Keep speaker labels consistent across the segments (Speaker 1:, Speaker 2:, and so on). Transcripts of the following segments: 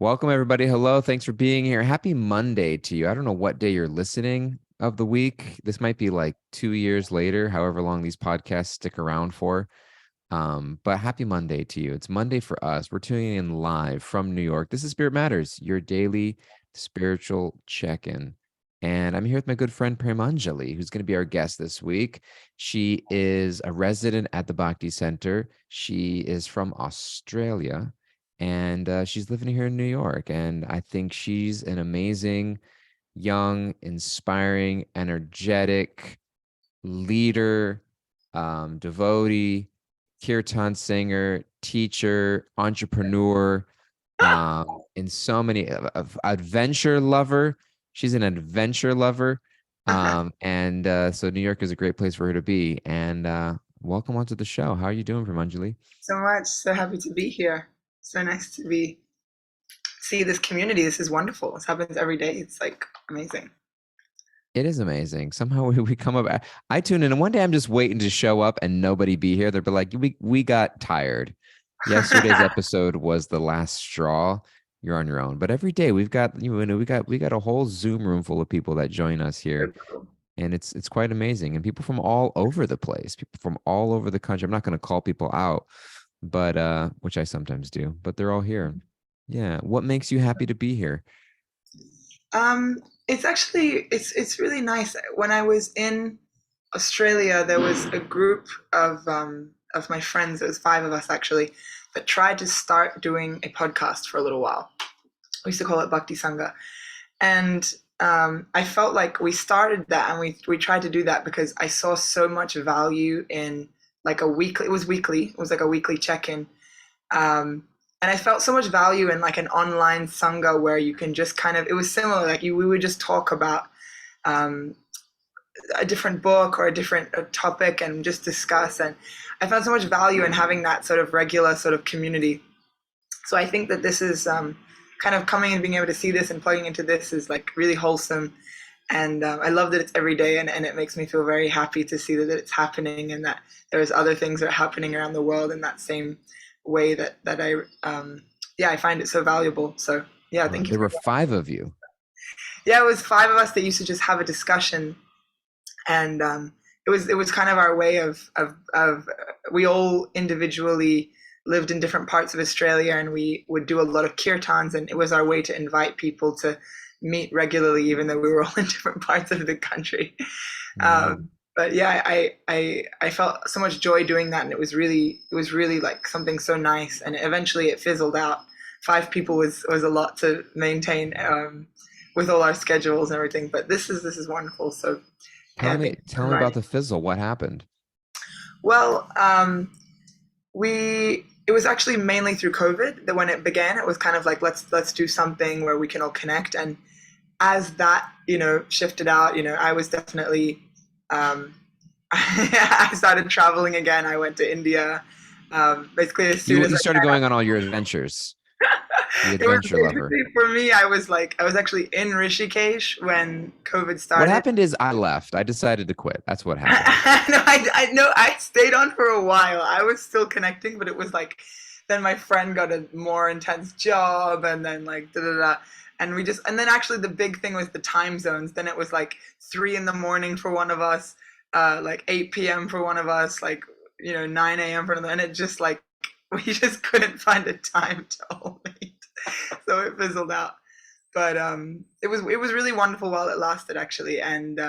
Speaker 1: Welcome, everybody. Hello. Thanks for being here. Happy Monday to you. I don't know what day you're listening of the week. This might be like 2 years later, however long these podcasts stick around for. But happy Monday to you. It's Monday for us. We're tuning in live from New York. This is Spirit Matters, your daily spiritual check-in. And I'm here with my good friend Premanjali, who's going to be our guest this week. She is a resident at the Bhakti Center. She is from Australia and she's living here in New York. And I think she's an amazing, young, inspiring, energetic leader, devotee, kirtan singer, teacher, entrepreneur, and so many of adventure lover. She's an adventure lover. So New York is a great place for her to be. And welcome onto the show. How are you doing, Pramanjali?
Speaker 2: So much. So happy to be here. So nice to see this community. This is wonderful. This happens every day. It's like amazing.
Speaker 1: It is amazing. Somehow we come up. I tune in, and one day I'm just waiting to show up and nobody be here. They'll be like, "We got tired. Yesterday's episode was the last straw. You're on your own." But every day we got a whole Zoom room full of people that join us
Speaker 2: So
Speaker 1: here,
Speaker 2: cool.
Speaker 1: and it's quite amazing. And people from all over the place, people from all over the country. I'm not going to call people out, but which I sometimes do. But they're all here. Yeah. What makes you happy to be here?
Speaker 2: It's actually it's really nice. When I was in Australia, there was a group of my friends. There was five of us actually that tried to start doing a podcast for a little while. We used to call it Bhakti Sangha, and I felt like we started that and we tried to do that because I saw so much value in like a weekly. It was weekly. It was like a weekly check-in. And I felt so much value in like an online sangha where you can just kind of. It was similar. Like we would just talk about um, a different book or a different topic and just discuss. And I found so much value in having that sort of regular sort of community. So I think that this is kind of coming and being able to see this and plugging into this is like really wholesome. And I love that it's every day, and it makes me feel very happy to see that it's happening and that there's other things that are happening around the world in that same way that I find it so valuable. So yeah, thank you
Speaker 1: There
Speaker 2: for
Speaker 1: were
Speaker 2: that.
Speaker 1: five of you.
Speaker 2: Yeah, it was five of us that used to just have a discussion, and it was kind of our way of we all individually lived in different parts of Australia, and we would do a lot of kirtans, and it was our way to invite people to meet regularly, even though we were all in different parts of the country.
Speaker 1: Wow.
Speaker 2: But yeah, I felt so much joy doing that, and it was really like something so nice, and eventually it fizzled out. Five people was a lot to maintain with all our schedules and everything, but this is wonderful. So
Speaker 1: Tell
Speaker 2: yeah, thank
Speaker 1: me,
Speaker 2: you for
Speaker 1: tell me about
Speaker 2: inviting.
Speaker 1: the fizzle. What happened?
Speaker 2: Well, we it was actually mainly through COVID that when it began, it was kind of like let's do something where we can all connect. And as that shifted out, I was definitely I started traveling again. I went to India basically as soon
Speaker 1: You
Speaker 2: as
Speaker 1: you
Speaker 2: I
Speaker 1: started going on all your adventures. The
Speaker 2: it was
Speaker 1: adventure lover.
Speaker 2: basically for me. I was actually in Rishikesh when COVID
Speaker 1: What
Speaker 2: started.
Speaker 1: happened is I left. I decided to quit. That's what happened.
Speaker 2: No, I know I stayed on for a while. I was still connecting, but it was like then my friend got a more intense job, and then like da da da, and then actually the big thing was the time zones. Then it was like 3 in the morning for one of us, like 8 p.m. for one of us, like 9 a.m. for another, and it just like we just couldn't find a time to all meet, so it fizzled out. But it was really wonderful while it lasted actually, and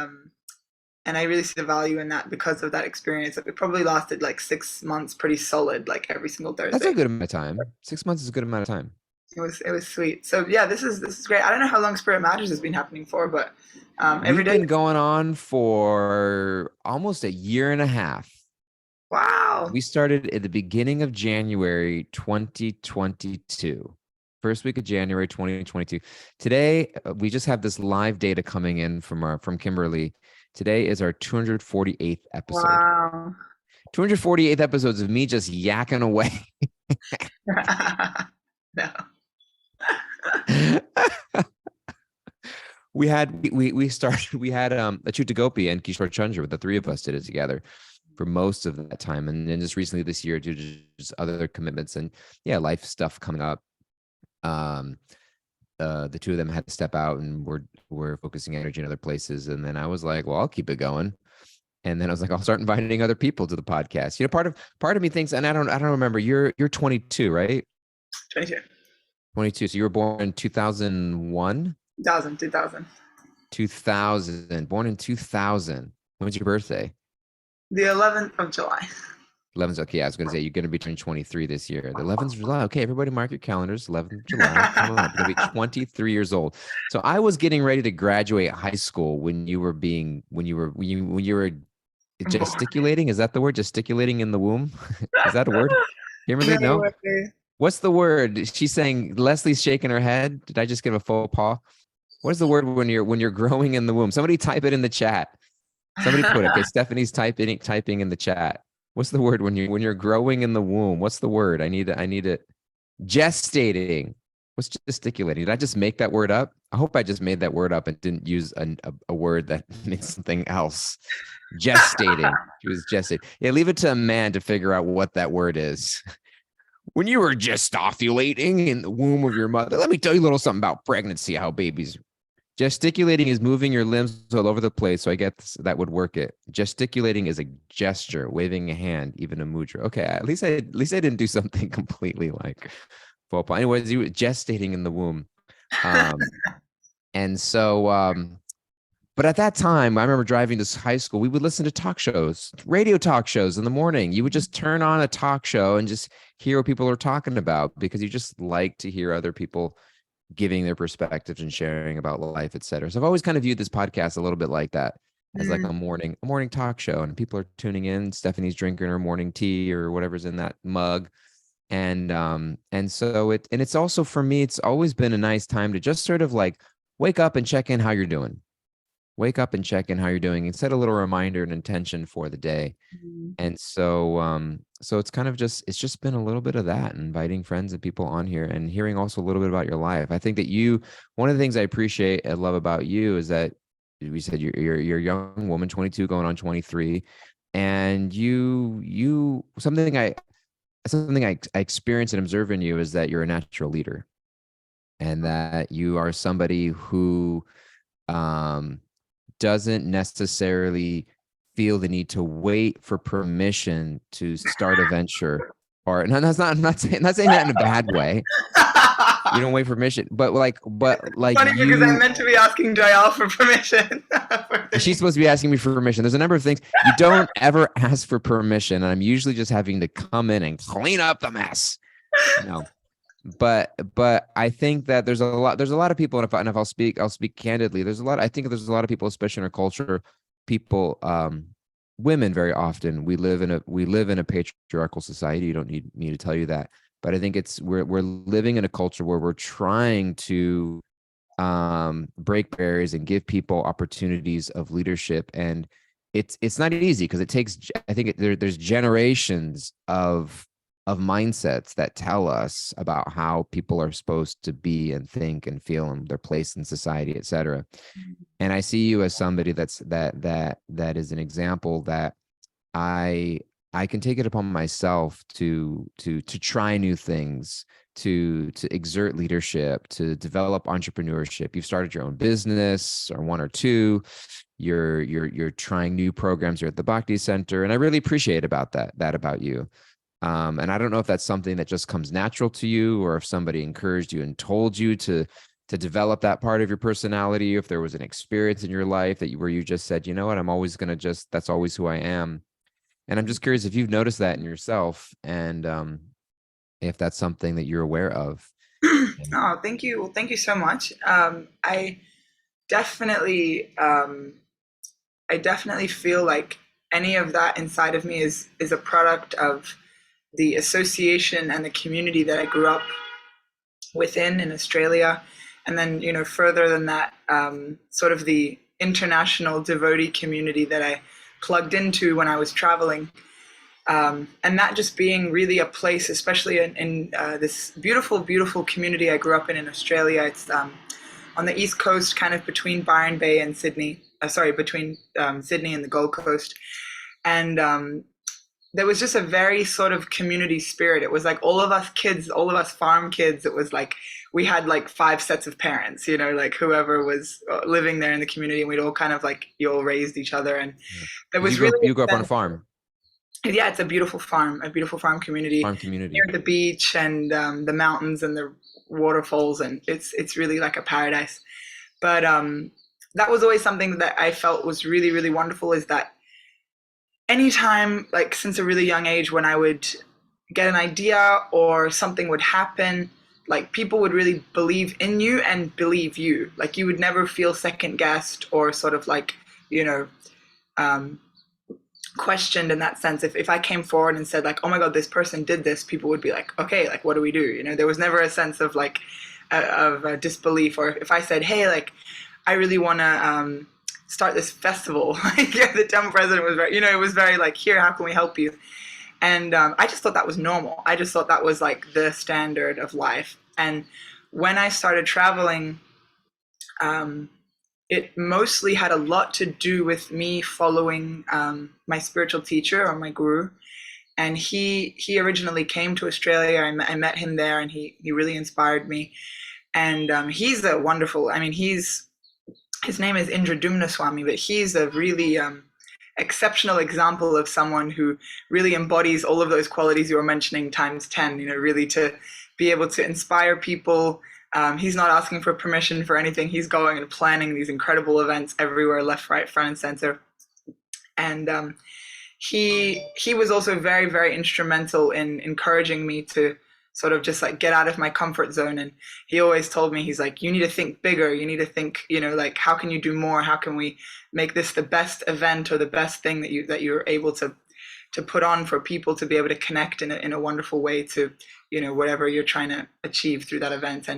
Speaker 2: I really see the value in that because of that experience. It probably lasted like 6 months, pretty solid, like every single
Speaker 1: That's a
Speaker 2: Thursday.
Speaker 1: good amount of time. 6 months is a good amount of time.
Speaker 2: It was sweet. So yeah, this is great. I don't know how long Spirit Matters has been happening for, but every
Speaker 1: We've
Speaker 2: day.
Speaker 1: been going on for almost a year and a half.
Speaker 2: Wow.
Speaker 1: We started at the beginning of January 2022. First week of January 2022. Today, we just have this live data coming in from Kimberly. Today is our 248th episode.
Speaker 2: Wow.
Speaker 1: 248 episodes of me just yakking away.
Speaker 2: No.
Speaker 1: We started we had Achyuta Gopi and Kishore Chandra. The three of us did it together for most of that time, and then just recently this year due to just other commitments and yeah, life stuff coming up, Um, the two of them had to step out and we're focusing energy in other places. And then I was like, well, I'll keep it going. And then I was like, I'll start inviting other people to the podcast. Part of me thinks, and I don't remember. You're 22, right?
Speaker 2: 22.
Speaker 1: 22. So you were born in 2001,
Speaker 2: 2000.
Speaker 1: 2000, born in 2000. When's your birthday?
Speaker 2: The 11th of July.
Speaker 1: 11th. Okay, I was going to say you're going to be turning 23 this year. The 11th of July. Okay, everybody mark your calendars. 11th of July. Coming up. You're going to be 23 years old. So I was getting ready to graduate high school when you were gesticulating. Is that the word? Gesticulating in the womb? Is that a word? Kimberly, no? What's the word? She's saying Leslie's shaking her head. Did I just give a faux pas? What is the word when you're growing in the womb? Somebody type it in the chat. Somebody put it. Okay, Stephanie's typing in the chat. What's the word when you're growing in the womb? What's the word? I need it. Gestating. What's gesticulating? Did I just make that word up? I hope I just made that word up and didn't use a word that means something else. Gestating. She was gestating. Yeah, leave it to a man to figure out what that word is. When you were gestovulating in the womb of your mother, let me tell you a little something about pregnancy, how babies. Gesticulating is moving your limbs all over the place. So I guess that would work it. Gesticulating is a gesture, waving a hand, even a mudra. Okay, at least I didn't do something completely like faux pas. Anyways, you were gestating in the womb. And so but at that time, I remember driving to high school, we would listen to talk shows, radio talk shows in the morning. You would just turn on a talk show and just hear what people are talking about because you just like to hear other people giving their perspectives and sharing about life, et cetera. So I've always kind of viewed this podcast a little bit like that, as like a morning talk show, and people are tuning in. Stephanie's drinking her morning tea or whatever's in that mug. And so it's also, for me, it's always been a nice time to just sort of like wake up and check in how you're doing. Wake up and check in how you're doing and set a little reminder and intention for the day. And so it's kind of it's just been a little bit of that, inviting friends and people on here and hearing also a little bit about your life. I think that one of the things I appreciate and love about you is that we said you're a young woman, 22 going on 23, and something I experience and observe in you is that you're a natural leader, and that you are somebody who doesn't necessarily feel the need to wait for permission to start a venture. Or no, that's not. I'm not saying that in a bad way. You don't wait for permission, but like
Speaker 2: funny because I meant to be asking Jael for permission.
Speaker 1: She's supposed to be asking me for permission. There's a number of things you don't ever ask for permission, and I'm usually just having to come in and clean up the mess. No. But I think that there's a lot of people, and if I'll speak candidly, I think there's a lot of people, especially in our culture, people, women, very often, we live in a patriarchal society. You don't need me to tell you that, but I think we're living in a culture where we're trying to break barriers and give people opportunities of leadership, and it's not easy because it takes, I think there's generations of mindsets that tell us about how people are supposed to be and think and feel and their place in society, et cetera. And I see you as somebody that is an example that I can take it upon myself to try new things, to exert leadership, to develop entrepreneurship. You've started your own business, or one or two. You're trying new programs here at the Bhakti Center, and I really appreciate that about you. And I don't know if that's something that just comes natural to you, or if somebody encouraged you and told you to develop that part of your personality, if there was an experience in your life where you just said, you know what, I'm always going to that's always who I am. And I'm just curious if you've noticed that in yourself, and if that's something that you're aware of.
Speaker 2: Oh, thank you. Well, thank you so much. I definitely feel like any of that inside of me is a product of the association and the community that I grew up within in Australia. And then, further than that, sort of the international devotee community that I plugged into when I was traveling. And that just being really a place, especially in this beautiful, beautiful community I grew up in Australia. It's on the East Coast, kind of between Byron Bay and Sydney. Between Sydney and the Gold Coast. And there was just a very sort of community spirit. It was like all of us kids, all of us farm kids, it was like we had like 5 sets of parents, like whoever was living there in the community, and we'd all kind of like, you all raised each other. And
Speaker 1: Yeah.
Speaker 2: there
Speaker 1: Did
Speaker 2: was really
Speaker 1: you grew up
Speaker 2: a
Speaker 1: on a
Speaker 2: sense,
Speaker 1: farm?
Speaker 2: yeah, it's a beautiful farm community
Speaker 1: Farm community.
Speaker 2: near the beach and the mountains and the waterfalls, and it's really like a paradise. But that was always something that I felt was really, really wonderful, is that anytime, like since a really young age, when I would get an idea or something would happen, like people would really believe in you and believe you. Like you would never feel second guessed or sort of like, you know, um, questioned in that sense. If I came forward and said like, oh my God, this person did this, people would be like, okay, like what do we do? There was never a sense of like, of disbelief. Or if I said, hey, like, I really want to start this festival, like the town president was very, it was very like, here, how can we help you? And I just thought that was normal. I just thought that was like the standard of life. And when I started traveling, um, it mostly had a lot to do with me following my spiritual teacher, or my guru. And he originally came to Australia. I met him there, and he really inspired me. And he's a wonderful. I mean, his name is Indra Swami, but he's a really exceptional example of someone who really embodies all of those qualities you were mentioning times 10, really to be able to inspire people. He's not asking for permission for anything. He's going and planning these incredible events everywhere, left, right, front, and center. And he was also very, very instrumental in encouraging me to sort of just like get out of my comfort zone. And he always told me, he's like, you need to think bigger. You need to think, like, how can you do more? How can we make this the best event or the best thing that you're able to put on for people to be able to connect in a wonderful way to, whatever you're trying to achieve through that event.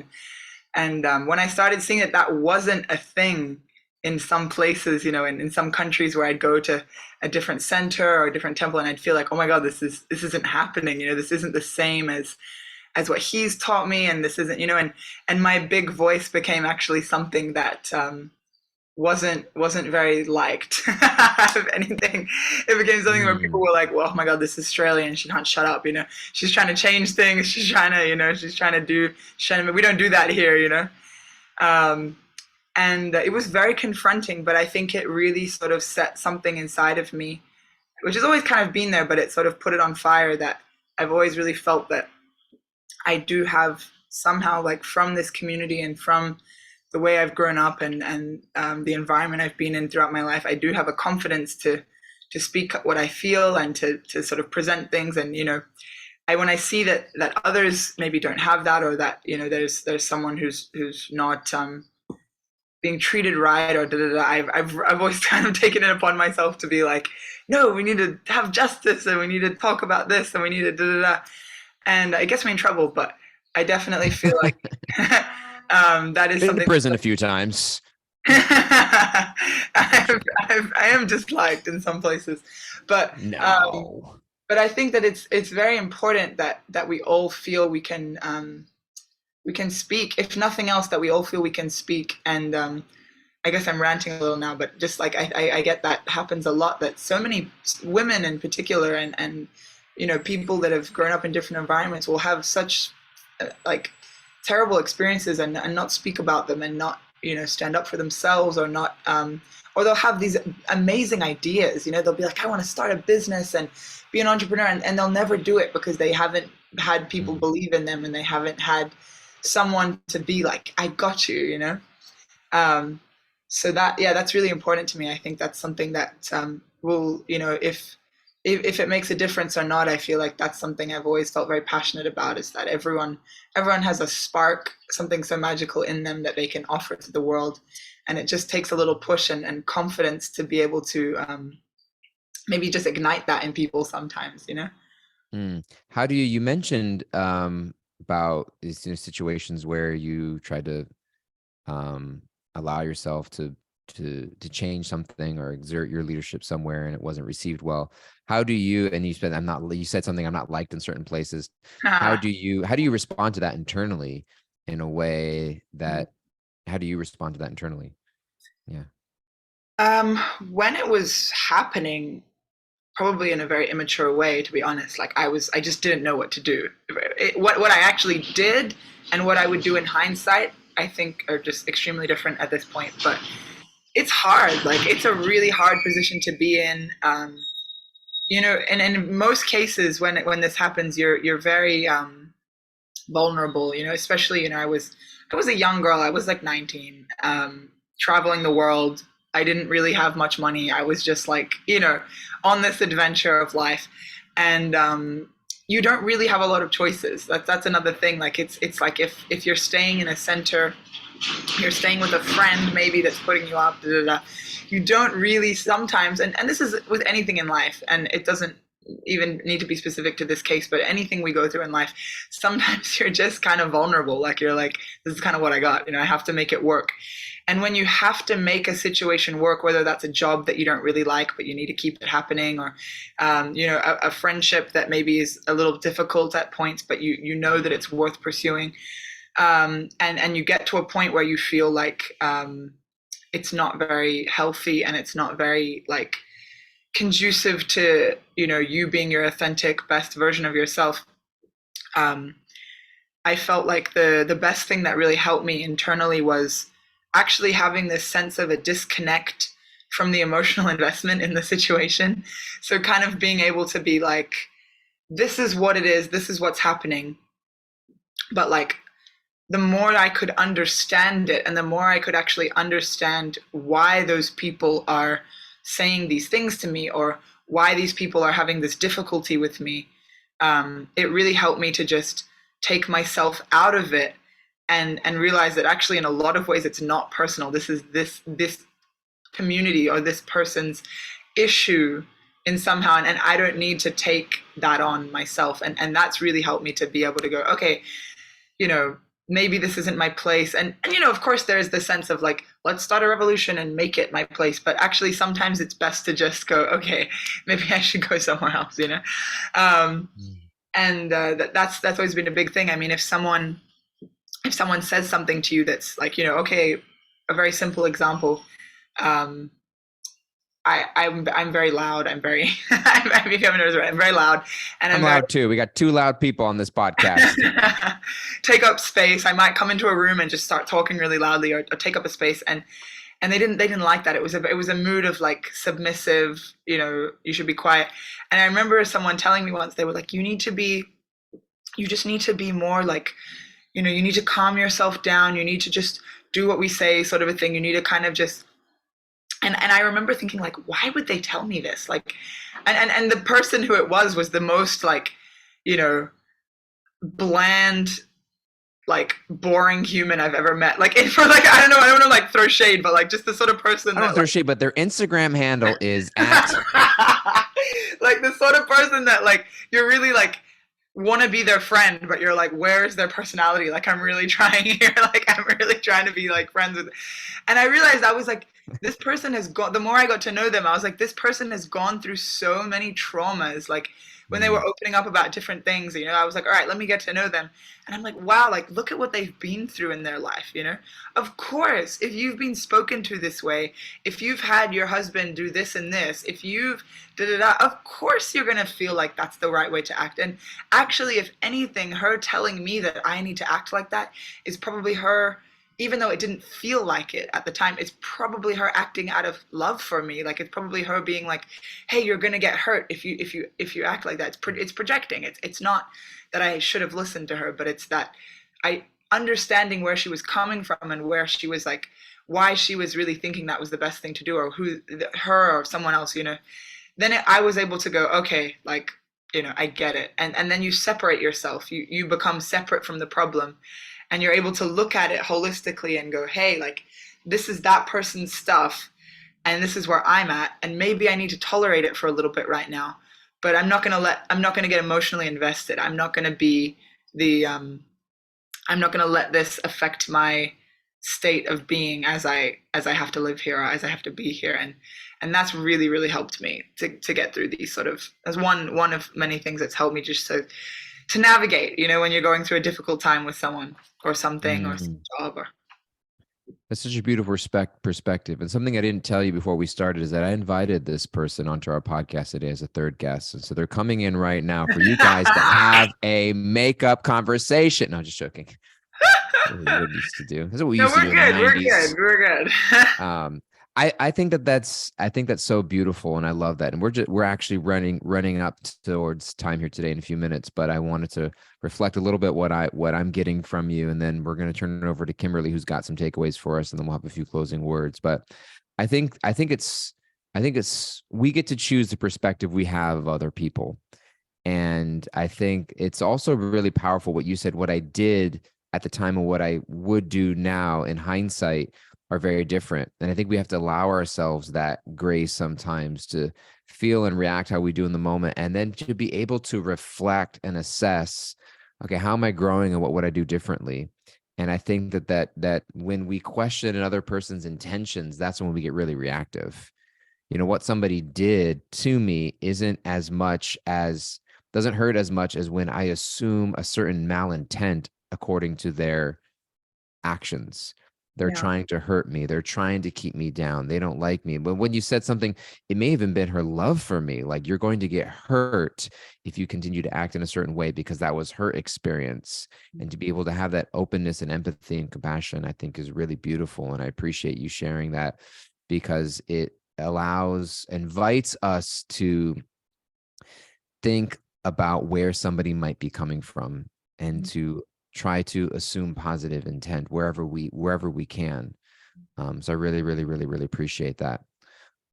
Speaker 2: And when I started seeing that wasn't a thing in some places, in some countries where I'd go to a different center or a different temple, and I'd feel like, oh my God, this isn't happening. This isn't the same as what he's taught me, and this isn't, and my big voice became actually something that wasn't very liked. If anything, it became something where people were like, well, oh my God, this Australian, she can't shut up, she's trying to change things, she's trying to we don't do that here. And it was very confronting, but I think it really sort of set something inside of me, which has always kind of been there, but it sort of put it on fire, that I've always really felt that I do have somehow, like from this community and from the way I've grown up and the environment I've been in throughout my life, I do have a confidence to speak what I feel and to sort of present things. And, when I see that others maybe don't have that, or that, there's someone who's not being treated right, or I've always kind of taken it upon myself to be like, no, we need to have justice, and we need to talk about this, and we need to and it gets me in trouble. But I definitely feel like that is something.
Speaker 1: In prison a few times.
Speaker 2: I am disliked in some places, but
Speaker 1: no.
Speaker 2: But I think that it's very important that we all feel we can speak. If nothing else, that we all feel we can speak. And I guess I'm ranting a little now, but just like I get that happens a lot, that so many women in particular, and people that have grown up in different environments will have such like terrible experiences and not speak about them, and not stand up for themselves, or not or they'll have these amazing ideas. They'll be like, I want to start a business and be an entrepreneur, and they'll never do it because they haven't had people believe in them, and they haven't had someone to be like, I got you. So that's really important to me. I think that's something that will, if it makes a difference or not, I feel like that's something I've always felt very passionate about, is that everyone has a spark, something so magical in them that they can offer to the world. And it just takes a little push and confidence to be able to maybe just ignite that in people sometimes,
Speaker 1: How do you mentioned about these situations where you try to allow yourself to change something or exert your leadership somewhere, and it wasn't received well. How do you, and you said something, I'm not liked in certain places. How do you respond to that internally in a way that, how do you respond to that internally? Yeah.
Speaker 2: When it was happening, probably in a very immature way, to be honest. Like I just didn't know what to do. What I actually did and what I would do in hindsight, I think are just extremely different at this point. But it's hard. Like it's a really hard position to be in. And in most cases, when this happens, you're very vulnerable. Especially I was a young girl. I was like 19, traveling the world. I didn't really have much money. I was just like on this adventure of life, and you don't really have a lot of choices. That's another thing. Like it's like if you're staying in a center, you're staying with a friend maybe that's putting you up. Da, da, da, you don't really sometimes, and this is with anything in life, and it doesn't even need to be specific to this case, but anything we go through in life, sometimes you're just kind of vulnerable. Like you're like, this is kind of what I got. I have to make it work. And when you have to make a situation work, whether that's a job that you don't really like, but you need to keep it happening, or, a friendship that maybe is a little difficult at points, but you know that it's worth pursuing. And you get to a point where you feel like it's not very healthy, and it's not very like conducive to you being your authentic best version of yourself. I felt like the best thing that really helped me internally was actually having this sense of a disconnect from the emotional investment in the situation. So kind of being able to be like, this is what it is, this is what's happening. But like the more I could understand it, and the more I could actually understand why those people are saying these things to me, or why these people are having this difficulty with me, it really helped me to just take myself out of it and realize that actually in a lot of ways it's not personal. This is this community or this person's issue in somehow, and I don't need to take that on myself. And that's really helped me to be able to go, okay, maybe this isn't my place. And of course there's the sense of like, let's start a revolution and make it my place. But actually sometimes it's best to just go, okay, maybe I should go somewhere else, And that's always been a big thing. I mean, if someone says something to you that's like, okay, a very simple example. I'm very loud. I'm very, I'm very loud. And
Speaker 1: I'm loud too. We got two loud people on this podcast.
Speaker 2: Take up space. I might come into a room and just start talking really loudly, or take up a space. And they didn't like that. It was a mood of like submissive, you should be quiet. And I remember someone telling me once, they were like, you just need to be more like, you need to calm yourself down. You need to just do what we say, sort of a thing. You need to kind of just, and I remember thinking like, why would they tell me this? Like, and the person who it was the most like, bland, like boring human I've ever met. Like for like, I don't want to like throw shade, but like just the sort of person
Speaker 1: I don't throw shade, but their Instagram handle is at
Speaker 2: like the sort of person that like you're really like want to be their friend, but you're like, where's their personality? Like I'm really trying here. Like I'm really trying to be like friends with. And I realized I was like, this person has gone. The more I got to know them, I was like, this person has gone through so many traumas. Like when they were opening up about different things, I was like, all right, let me get to know them. And I'm like, wow, like look at what they've been through in their life, Of course, if you've been spoken to this way, if you've had your husband do this and this, if you've of course you're going to feel like that's the right way to act. And actually, if anything, her telling me that I need to act like that is probably her, even though it didn't feel like it at the time, it's probably her acting out of love for me. Like it's probably her being like, hey, you're going to get hurt if you act like that. It's projecting. It's not that I should have listened to her, but it's that I understanding where she was coming from and where she was like, why she was really thinking that was the best thing to do, or her or someone else, Then I was able to go, okay, like, I get it. And then you separate yourself. You become separate from the problem, and you're able to look at it holistically and go, hey, like, this is that person's stuff, and this is where I'm at, and maybe I need to tolerate it for a little bit right now, but I'm not going to get emotionally invested. I'm not going to be I'm not going to let this affect my state of being as I have to live here, or as I have to be here. And that's really, really helped me to get through these sort of, as one of many things that's helped me just to navigate, when you're going through a difficult time with someone or something or some job or.
Speaker 1: That's such a beautiful perspective. And something I didn't tell you before we started is that I invited this person onto our podcast today as a third guest. And so they're coming in right now for you guys to have a makeup conversation. No, just joking. What we used to do. This is what we
Speaker 2: No,
Speaker 1: used to
Speaker 2: we're
Speaker 1: do in the
Speaker 2: good. We're
Speaker 1: 90s.
Speaker 2: good. We're good.
Speaker 1: I think that's so beautiful, and I love that. And we're actually running up towards time here today in a few minutes, but I wanted to reflect a little bit what I'm getting from you, and then we're going to turn it over to Kimberly, who's got some takeaways for us, and then we'll have a few closing words. But I think it's we get to choose the perspective we have of other people, and I think it's also really powerful what you said. What I did at the time and what I would do now in hindsight are very different. And I think we have to allow ourselves that grace sometimes to feel and react how we do in the moment, and then to be able to reflect and assess, okay, how am I growing and what would I do differently? And I think that when we question another person's intentions, that's when we get really reactive. What somebody did to me isn't as much as doesn't hurt as much as when I assume a certain malintent according to their actions. They're
Speaker 2: Yeah.
Speaker 1: trying to hurt me. They're trying to keep me down. They don't like me. But when you said something, it may have even been her love for me. Like, you're going to get hurt if you continue to act in a certain way, because that was her experience. And to be able to have that openness and empathy and compassion, I think is really beautiful. And I appreciate you sharing that, because it invites us to think about where somebody might be coming from, and to try to assume positive intent wherever we can. So I really, really, really, really appreciate that.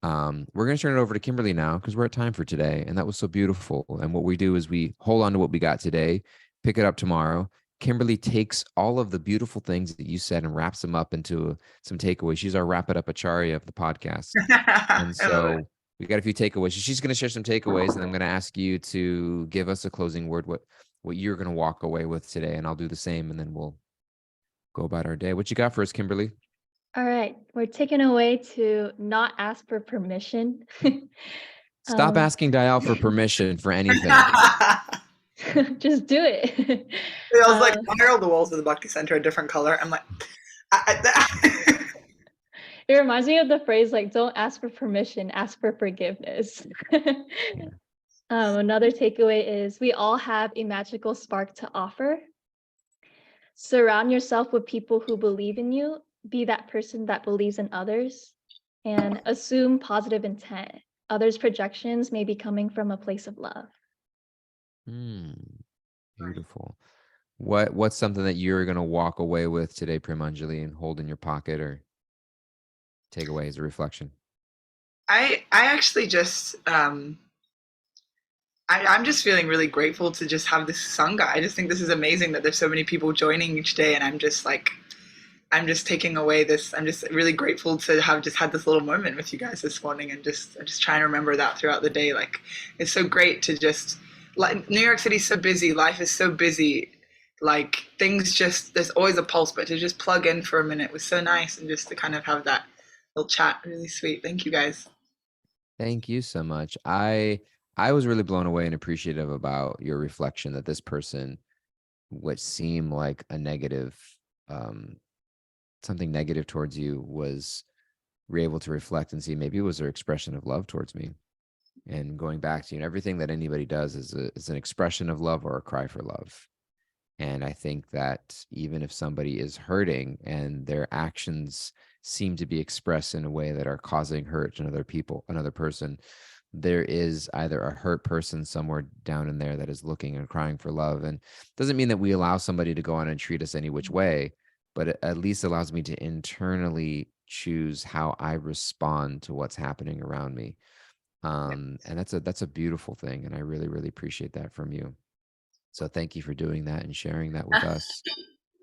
Speaker 1: We're going to turn it over to Kimberly now, because we're at time for today, and that was so beautiful. And what we do is we hold on to what we got today, pick it up tomorrow. Kimberly takes all of the beautiful things that you said and wraps them up into some takeaways. She's our wrap it up acharya of the podcast. And
Speaker 2: I love it.
Speaker 1: so we got a few takeaways. She's going to share some takeaways, and I'm going to ask you to give us a closing word, what you're going to walk away with today, and I'll do the same, and then we'll go about our day. What you got for us, Kimberly?
Speaker 3: All right, we're taking away to not ask for permission.
Speaker 1: Stop asking Dial for permission for anything.
Speaker 3: Just do it.
Speaker 2: It was like, why are all the walls of the Bhakti Center a different color? I'm like,
Speaker 3: It reminds me of the phrase, like, don't ask for permission, ask for forgiveness. Another takeaway is we all have a magical spark to offer. Surround yourself with people who believe in you. Be that person that believes in others, and assume positive intent. Others' projections may be coming from a place of love.
Speaker 1: Beautiful. What's something that you're going to walk away with today, Premanjali, and hold in your pocket or take away as a reflection?
Speaker 2: I actually just I'm just feeling really grateful to just have this Sangha. I just think this is amazing that there's so many people joining each day, and I'm just taking away this. I'm just really grateful to have just had this little moment with you guys this morning, and I'm just trying to remember that throughout the day. Like, it's so great to just, like, New York City's so busy, life is so busy, like, things just, there's always a pulse, but to just plug in for a minute was so nice, and just to kind of have that little chat, really sweet. Thank you guys.
Speaker 1: Thank you so much. I was really blown away and appreciative about your reflection that this person, what seemed like a negative, something negative towards you, was able to reflect and see maybe it was their expression of love towards me. And going back to, everything that anybody does is an expression of love or a cry for love. And I think that even if somebody is hurting and their actions seem to be expressed in a way that are causing hurt to another person, there is either a hurt person somewhere down in there that is looking and crying for love. And doesn't mean that we allow somebody to go on and treat us any which way, but it at least allows me to internally choose how I respond to what's happening around me. And that's a beautiful thing. And I really, really appreciate that from you. So thank you for doing that and sharing that with us.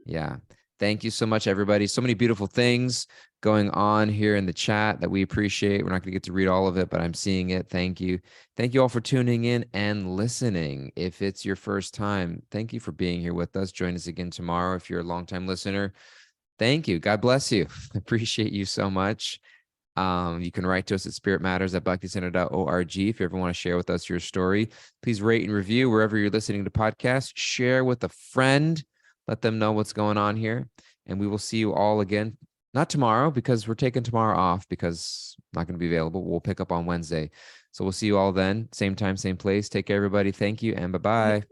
Speaker 1: Yeah. Thank you so much, everybody. So many beautiful things going on here in the chat that we appreciate. We're not going to get to read all of it, but I'm seeing it. Thank you. Thank you all for tuning in and listening. If it's your first time, thank you for being here with us. Join us again tomorrow. If you're a longtime listener, thank you. God bless you. Appreciate you so much. You can write to us at spiritmatters@bhakticenter.org. If you ever want to share with us your story, please rate and review wherever you're listening to podcasts. Share with a friend. Let them know what's going on here. And we will see you all again Not tomorrow, because we're taking tomorrow off because I'm not going to be available. We'll pick up on Wednesday. So we'll see you all then. Same time, same place. Take care, everybody. Thank you and bye-bye.